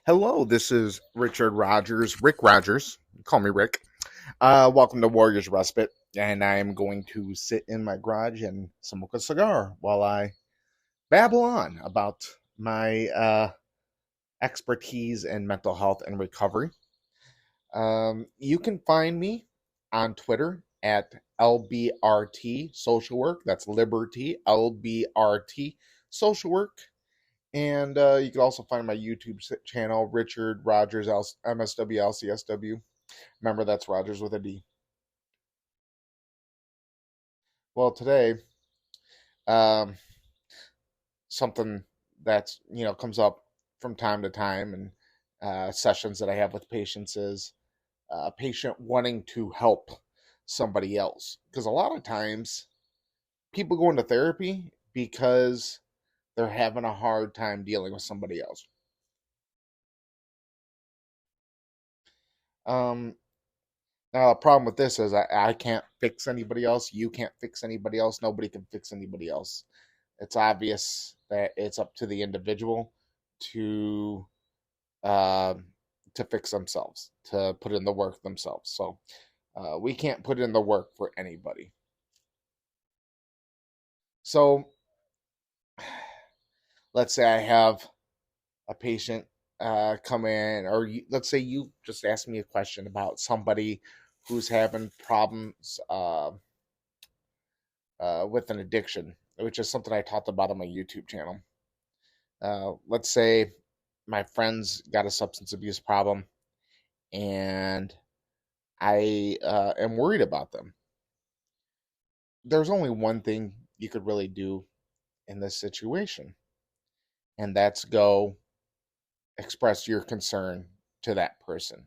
Hello, this is Richard Rogers, Rick Rogers. Call me Rick. Welcome to Warriors Respite, and I am going to sit in my garage and smoke a cigar while I babble on about my expertise in mental health and recovery. You can find me on Twitter at LBRT Social Work. That's Liberty LBRT Social Work. And you can also find my YouTube channel, Richard Rogers MSW LCSW. Remember, that's Rogers with a D. Well, today, um, something that's comes up from time to time, and sessions that I have with patients is a patient wanting to help somebody else. Because a lot of times, people go into therapy because they're having a hard time dealing with somebody else. Um, Now, the problem with this is I can't fix anybody else. You can't fix anybody else. Nobody can fix anybody else. It's obvious that it's up to the individual to uh, to fix themselves, to put in the work themselves. So we can't put in the work for anybody. So let's say I have a patient come in, or let's say you just ask me a question about somebody who's having problems with an addiction, which is something I talked about on my YouTube channel. Let's say my friend's got a substance abuse problem and I am worried about them. There's only one thing you could really do in this situation, and that's go express your concern to that person.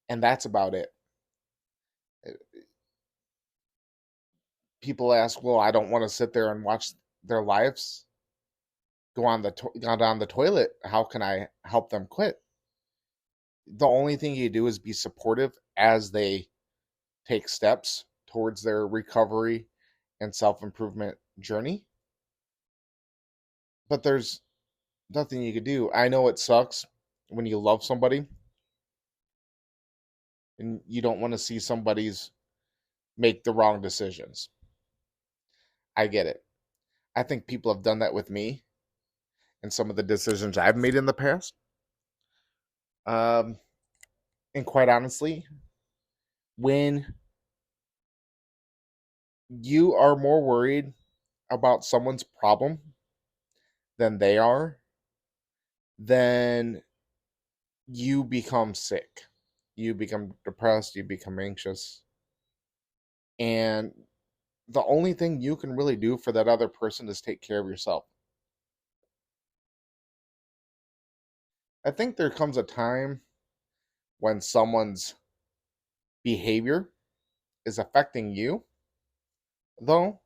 And that's about it. Uh, People ask, well, I don't want to sit there and watch their lives go down the toilet. How can I help them quit? The only thing you do is be supportive as they take steps towards their recovery and self-improvement journey. But there's nothing you could do. I know it sucks when you love somebody and you don't want to see somebody's make the wrong decisions. I get it. I think people have done that with me and some of the decisions I've made in the past. Um, and quite honestly, when you are more worried about someone's problem than they are, then you become sick. You become depressed, you become anxious. And the only thing you can really do for that other person is take care of yourself. I think there comes a time when someone's behavior is affecting you, though,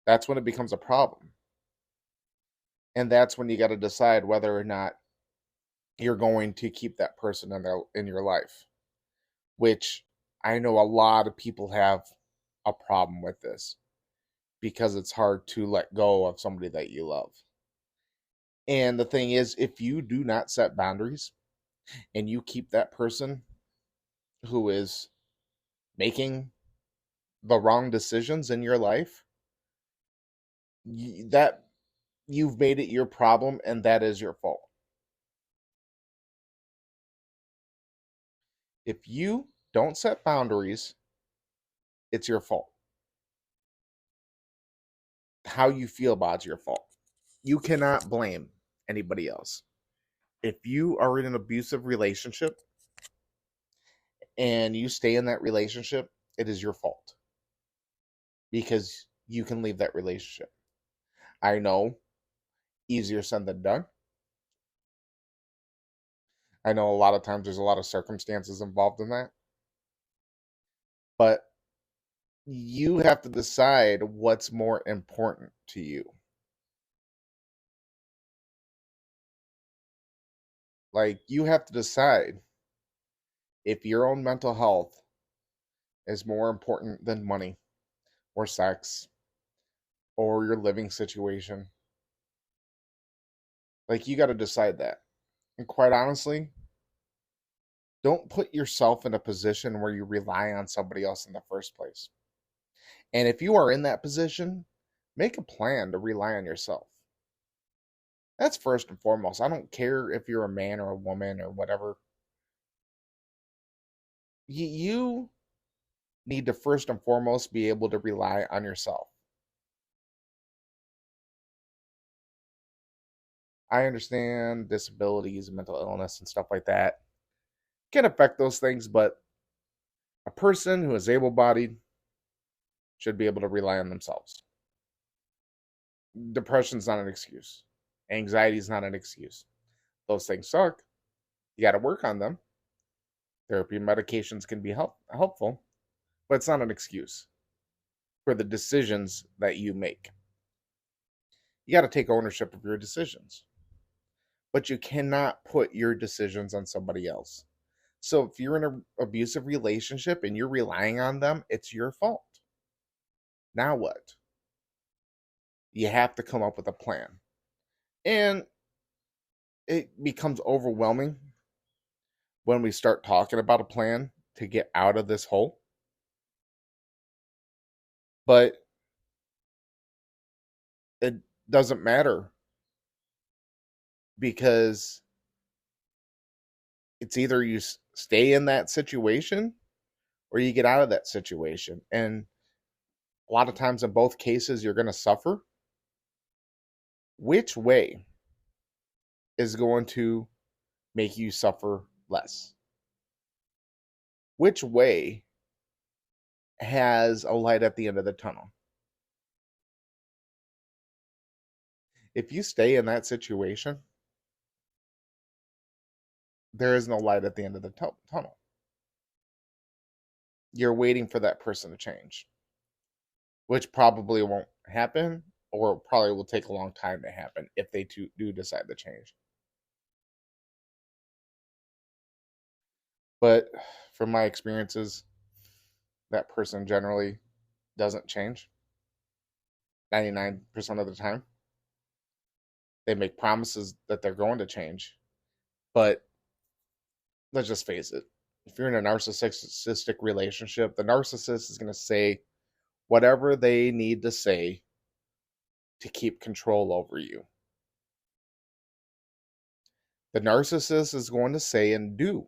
that's when it becomes a problem. And that's when you got to decide whether or not you're going to keep that person in your life, which I know a lot of people have a problem with this because it's hard to let go of somebody that you love. And the thing is, if you do not set boundaries and you keep that person who is making the wrong decisions in your life, that you've made it your problem and that is your fault. If you don't set boundaries, it's your fault. How you feel about it's your fault. You cannot blame anybody else. If you are in an abusive relationship and you stay in that relationship, it is your fault because you can leave that relationship. I know, easier said than done. I know a lot of times there's a lot of circumstances involved in that, but you have to decide what's more important to you. Like, you have to decide if your own mental health is more important than money or sex or your living situation. Like, you got to decide that. And quite honestly, don't put yourself in a position where you rely on somebody else in the first place. And if you are in that position, make a plan to rely on yourself. That's first and foremost. I don't care if you're a man or a woman or whatever. You need to first and foremost be able to rely on yourself. I understand disabilities, mental illness, and stuff like that can affect those things, but a person who is able bodied should be able to rely on themselves. Depression's not an excuse, anxiety is not an excuse. Those things suck. You got to work on them. Therapy and medications can be helpful, but it's not an excuse for the decisions that you make. You got to take ownership of your decisions, but you cannot put your decisions on somebody else. So if you're in an abusive relationship and you're relying on them, it's your fault. Now what? You have to come up with a plan. And it becomes overwhelming when we start talking about a plan to get out of this hole. But it doesn't matter because it's either you stay in that situation or you get out of that situation. And a lot of times in both cases, you're going to suffer. Which way is going to make you suffer less? Which way has a light at the end of the tunnel? If you stay in that situation, there is no light at the end of the tunnel. You're waiting for that person to change, which probably won't happen, or probably will take a long time to happen if they do decide to change. But from my experiences, that person generally doesn't change 99% of the time. They make promises that they're going to change, but let's just face it. If you're in a narcissistic relationship, the narcissist is going to say whatever they need to say to keep control over you. The narcissist is going to say and do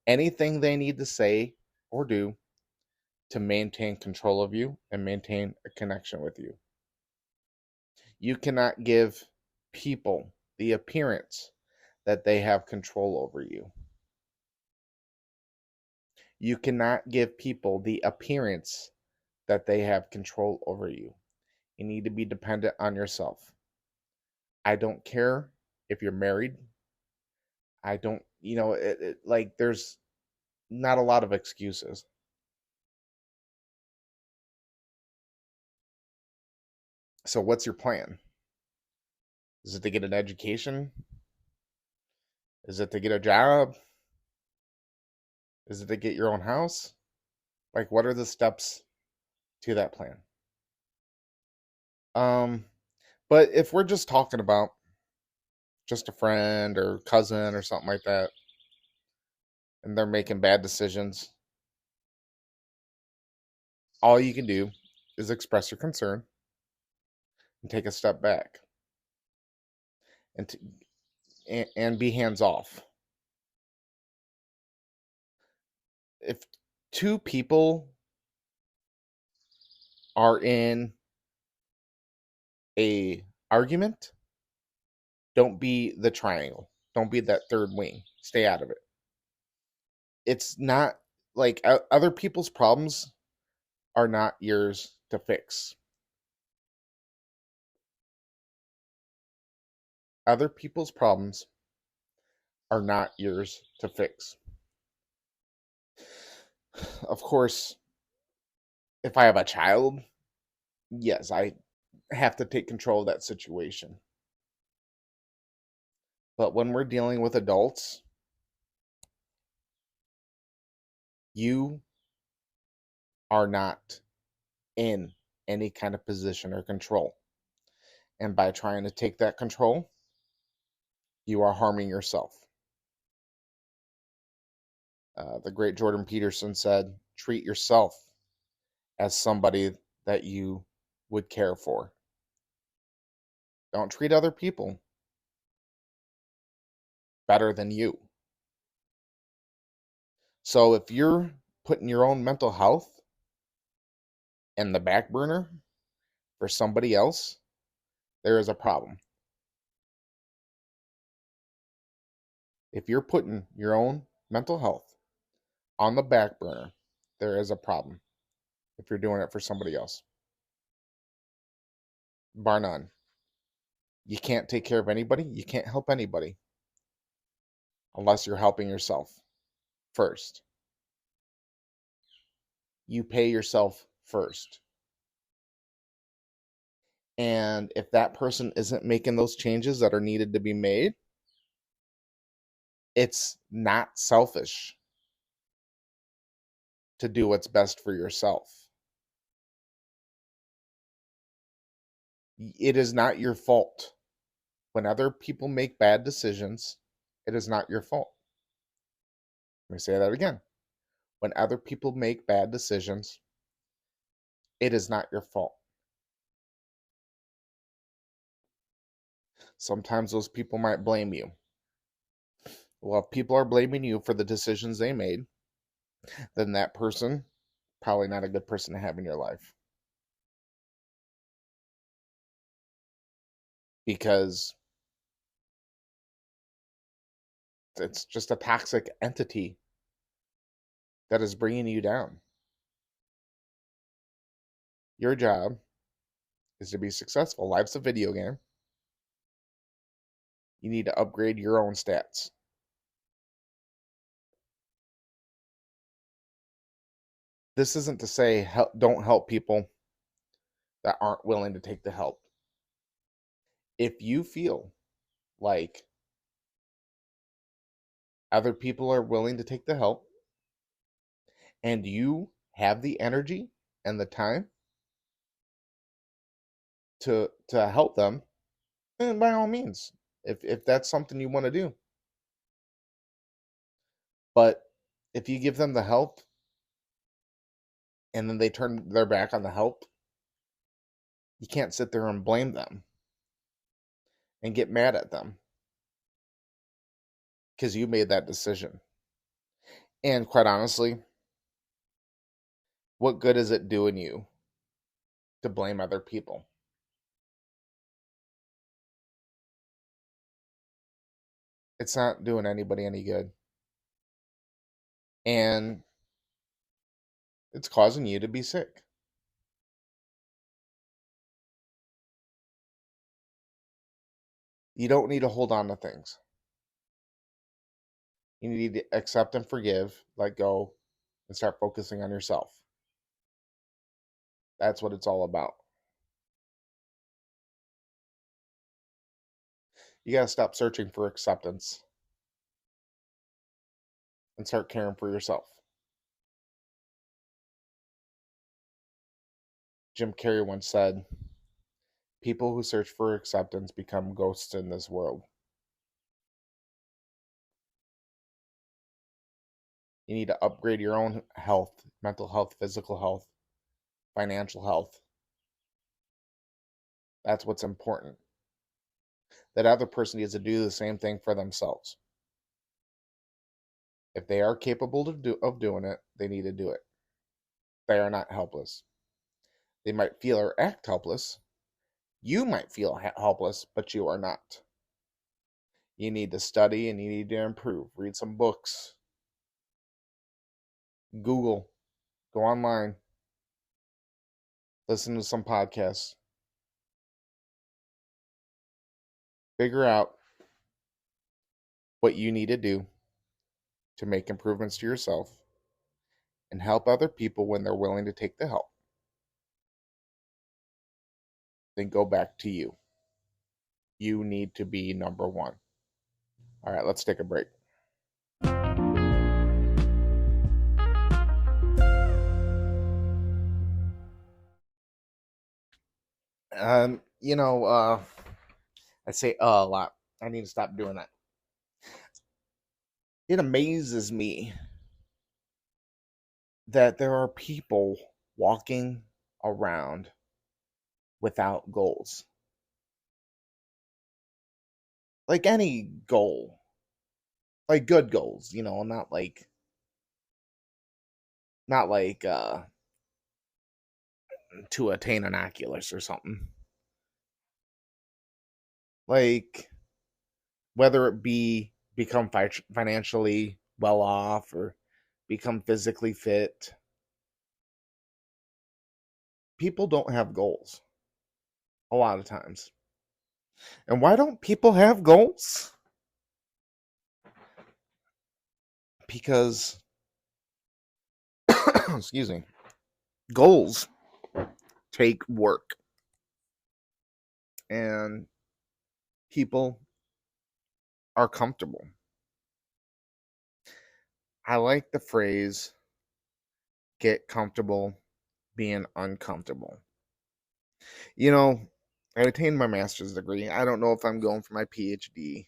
anything they need to say or do to maintain control of you and maintain a connection with you. You cannot give people the appearance that they have control over you. You cannot give people the appearance that they have control over you. You need to be dependent on yourself. I don't care if you're married. I don't, like, there's not a lot of excuses. So, what's your plan? Is it to get an education? Is it to get a job? Is it to get your own house? Like, what are the steps to that plan? Um, but if we're just talking about just a friend or cousin or something like that, and they're making bad decisions, all you can do is express your concern and take a step back and and be hands off. If two people are in a argument, don't be the triangle. Don't be that third wing. Stay out of it. It's not like other people's problems are not yours to fix. Other people's problems are not yours to fix. Of course, if I have a child, yes, I have to take control of that situation. But when we're dealing with adults, you are not in any kind of position or control. And by trying to take that control, you are harming yourself. The great Jordan Peterson said, treat yourself as somebody that you would care for. Don't treat other people better than you. So if you're putting your own mental health in the back burner for somebody else, there is a problem. If you're putting your own mental health on the back burner, there is a problem if you're doing it for somebody else. Bar none. You can't take care of anybody. You can't help anybody unless you're helping yourself first. You pay yourself first. And if that person isn't making those changes that are needed to be made, it's not selfish to do what's best for yourself. It is not your fault. When other people make bad decisions, it is not your fault. Let me say that again. When other people make bad decisions, it is not your fault. Sometimes those people might blame you. Well, if people are blaming you for the decisions they made, then that person, probably not a good person to have in your life. Because it's just a toxic entity that is bringing you down. Your job is to be successful. Life's a video game. You need to upgrade your own stats. This isn't to say don't help people that aren't willing to take the help. If you feel like other people are willing to take the help and you have the energy and the time to help them, then by all means, if that's something you want to do. But if you give them the help and then they turn their back on the help, you can't sit there and blame them and get mad at them because you made that decision. And quite honestly, what good is it doing you to blame other people? It's not doing anybody any good. And it's causing you to be sick. You don't need to hold on to things. You need to accept and forgive, let go, and start focusing on yourself. That's what it's all about. You got to stop searching for acceptance and start caring for yourself. Jim Carrey once said, people who search for acceptance become ghosts in this world. You need to upgrade your own health, mental health, physical health, financial health. That's what's important. That other person needs to do the same thing for themselves. If they are capable of doing it, they need to do it. They are not helpless. They might feel or act helpless. You might feel helpless, but you are not. You need to study and you need to improve. Read some books. Google. Go online. Listen to some podcasts. Figure out what you need to do to make improvements to yourself and help other people when they're willing to take the help. Then go back to you. You need to be number one. All right, let's take a break. You know, I say a lot. I need to stop doing that. It amazes me that there are people walking around without goals. Like any goal, like good goals, not like to attain an Oculus or something. Like whether it be become financially well off or become physically fit, people don't have goals a lot of times. And why don't people have goals? Because, excuse me, goals take work. And people are comfortable. I like the phrase get comfortable being uncomfortable. You know, I attained my master's degree. I don't know if I'm going for my PhD,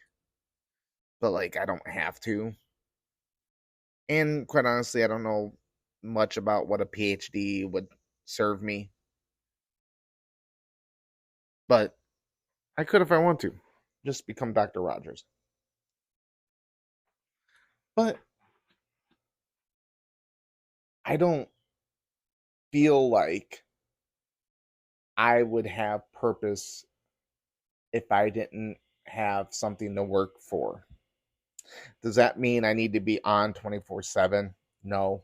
but like I don't have to. And quite honestly, I don't know much about what a PhD would serve me, but I could if I want to. Just become Dr. Rogers. But I don't feel like I would have purpose if I didn't have something to work for. Does that mean I need to be on 24/7? No.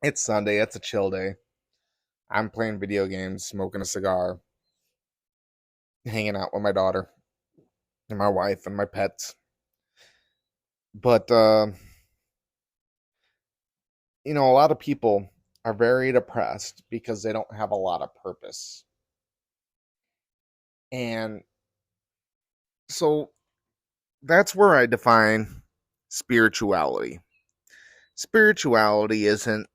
It's Sunday. It's a chill day. I'm playing video games, smoking a cigar, hanging out with my daughter and my wife and my pets. But, a lot of people are very depressed because they don't have a lot of purpose. And so that's where I define spirituality. Spirituality isn't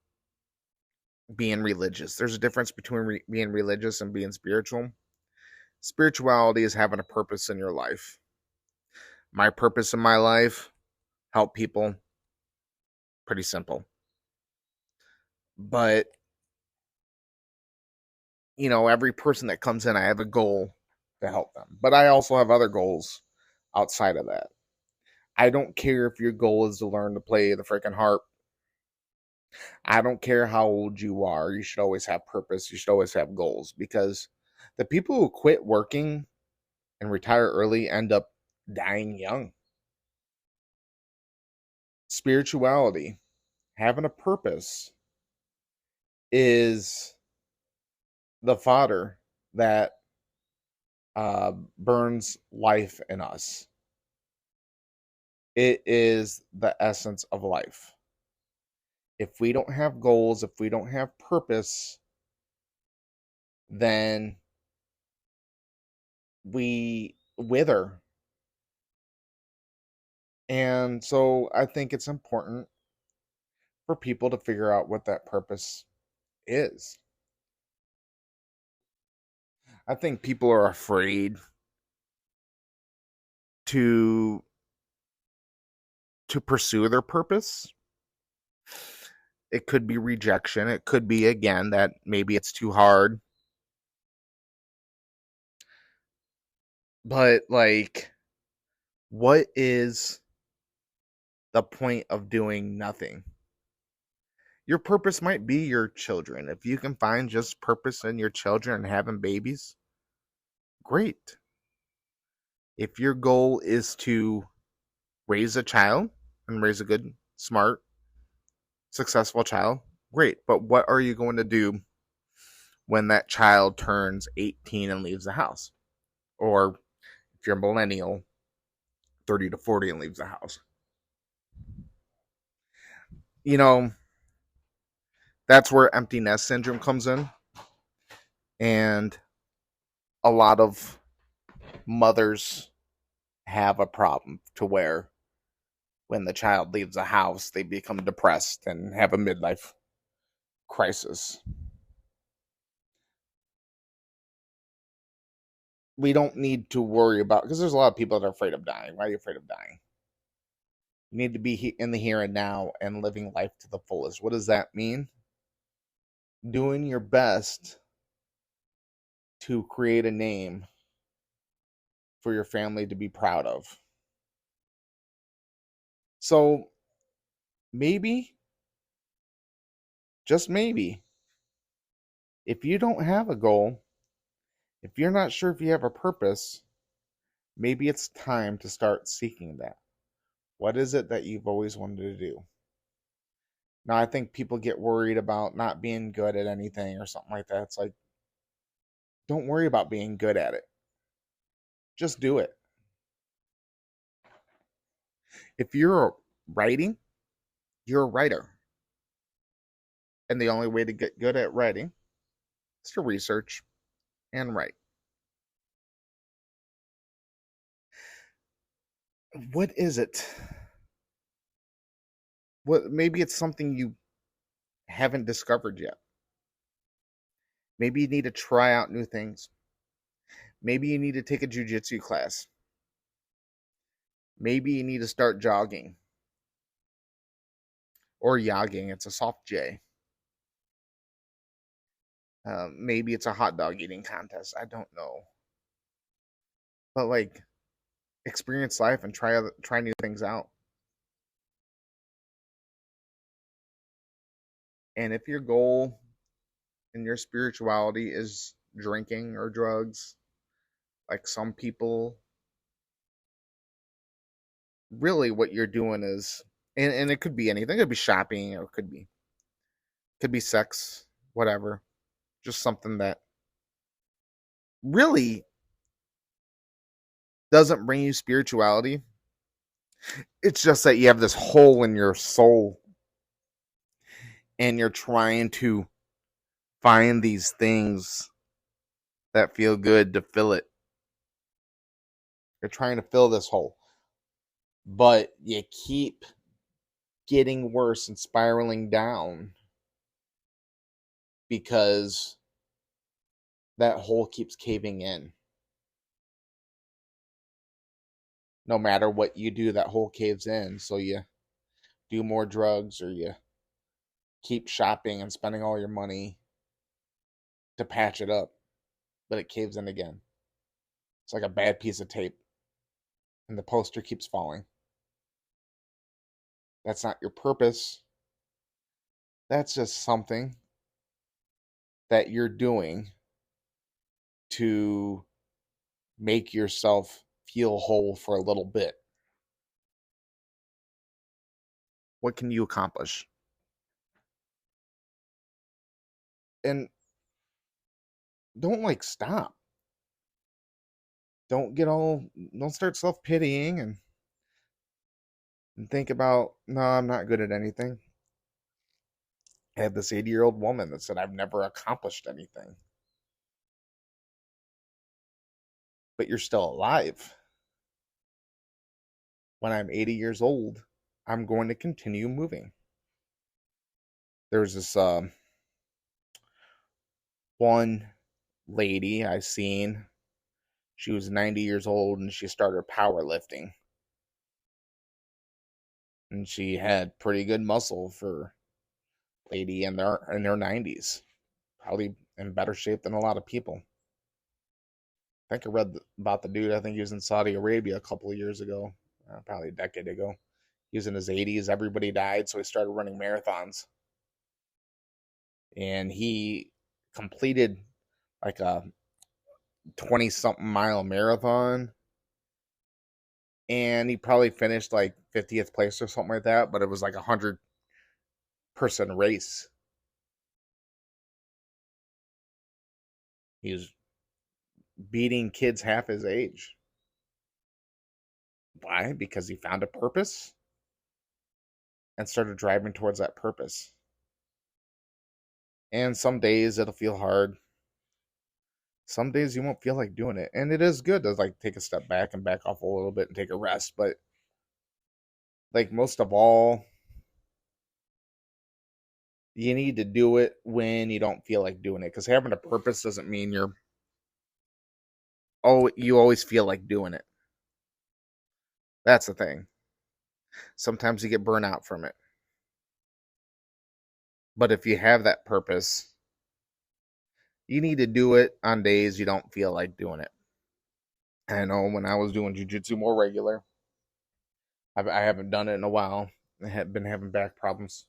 being religious. There's a difference between being religious and being spiritual. Spirituality is having a purpose in your life. My purpose in my life, help people. Pretty simple. But, every person that comes in, I have a goal to help them. But I also have other goals outside of that. I don't care if your goal is to learn to play the freaking harp. I don't care how old you are. You should always have purpose. You should always have goals, because the people who quit working and retire early end up dying young. Spirituality, having a purpose, is the fodder that burns life in us. It is the essence of life. If we don't have goals, if we don't have purpose, then we wither. And so I think it's important for people to figure out what that purpose is. I think people are afraid to pursue their purpose. It could be rejection. It could be, again, that maybe it's too hard. But like, what is the point of doing nothing? Your purpose might be your children. If you can find just purpose in your children and having babies, great. If your goal is to raise a child and raise a good, smart, successful child, great. But what are you going to do when that child turns 18 and leaves the house? Or if you're a millennial, 30 to 40 and leaves the house? That's where empty nest syndrome comes in. And a lot of mothers have a problem to where when the child leaves the house, they become depressed and have a midlife crisis. we don't need to worry about, because there's a lot of people that are afraid of dying. Why are you afraid of dying? You need to be in the here and now and living life to the fullest. What does that mean? Doing your best to create a name for your family to be proud of. So maybe, just maybe, if you don't have a goal, if you're not sure if you have a purpose, maybe it's time to start seeking that. What is it that you've always wanted to do? Now, I think people get worried about not being good at anything or something like that. It's like, don't worry about being good at it. Just do it. If you're writing, you're a writer. And the only way to get good at writing is to research and write. What is it? What, maybe it's something you haven't discovered yet. Maybe you need to try out new things. Maybe you need to take a jujitsu class. Maybe you need to start jogging or yogging. It's a soft J. Maybe it's a hot dog eating contest. I don't know. But like, experience life and try new things out. And if your goal in your spirituality is drinking or drugs, like some people, really what you're doing is, and it could be anything. It could be shopping, or it could be sex, whatever. Just something that really doesn't bring you spirituality. It's just that you have this hole in your soul and you're trying to find these things that feel good to fill it. You're trying to fill this hole, but you keep getting worse and spiraling down because that hole keeps caving in. No matter what you do, that hole caves in. So you do more drugs, or you keep shopping and spending all your money to patch it up, but it caves in again. It's like a bad piece of tape, and the poster keeps falling. That's not your purpose. That's just something that you're doing to make yourself feel whole for a little bit. What can you accomplish? And don't like stop. Don't start self pitying and think about, no, I'm not good at anything. I had this 80-year-old woman that said, I've never accomplished anything. But you're still alive. When I'm 80 years old, I'm going to continue moving. There's this one lady I seen. She was 90 years old and she started powerlifting. And she had pretty good muscle for a lady in their 90s. Probably in better shape than a lot of people. I think I read about the dude. I think he was in Saudi Arabia a couple of years ago, probably a decade ago. He was in his 80s. Everybody died, so he started running marathons. And he completed like a 20 something mile marathon. And he probably finished like 50th place or something like that, but it was like a 100-person race. He was beating kids half his age. Why? Because he found a purpose and started driving towards that purpose. And some days it'll feel hard. Some days you won't feel like doing it. And it is good to like take a step back and back off a little bit and take a rest. But like most of all, you need to do it when you don't feel like doing it. Because having a purpose doesn't mean you're you always feel like doing it. That's the thing. Sometimes you get burnt out from it. But if you have that purpose, you need to do it on days you don't feel like doing it. I know when I was doing jujitsu more regular, I haven't done it in a while. I have been having back problems.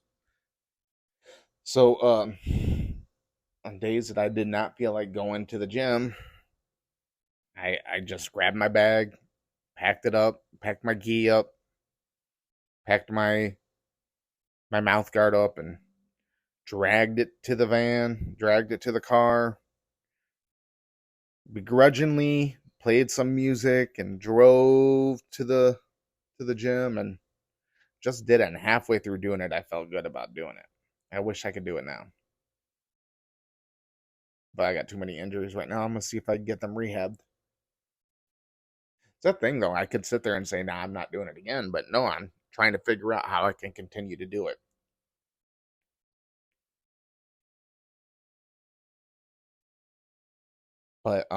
So, on days that I did not feel like going to the gym, I just grabbed my bag, packed it up, packed my gi up, packed my mouth guard up, and dragged it to the van, dragged it to the car, begrudgingly played some music and drove to the gym and just did it. And halfway through doing it, I felt good about doing it. I wish I could do it now. But I got too many injuries right now. I'm gonna see if I can get them rehabbed. It's that thing though. I could sit there and say, "Nah, I'm not doing it again," but no, I'm trying to figure out how I can continue to do it. But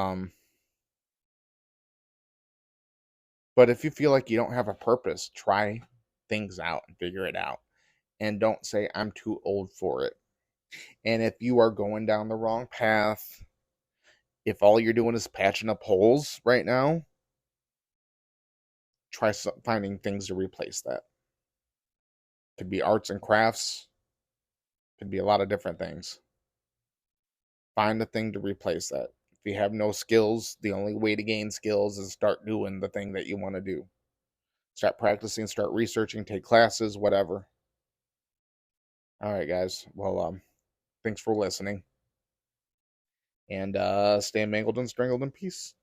but if you feel like you don't have a purpose, try things out and figure it out. And don't say I'm too old for it. And if you are going down the wrong path, if all you're doing is patching up holes right now, try finding things to replace that. Could be arts and crafts, could be a lot of different things. Find a thing to replace that. If you have no skills, the only way to gain skills is start doing the thing that you want to do. Start practicing, start researching, take classes, whatever. All right, guys. Well, thanks for listening. And stay mangled and strangled in peace.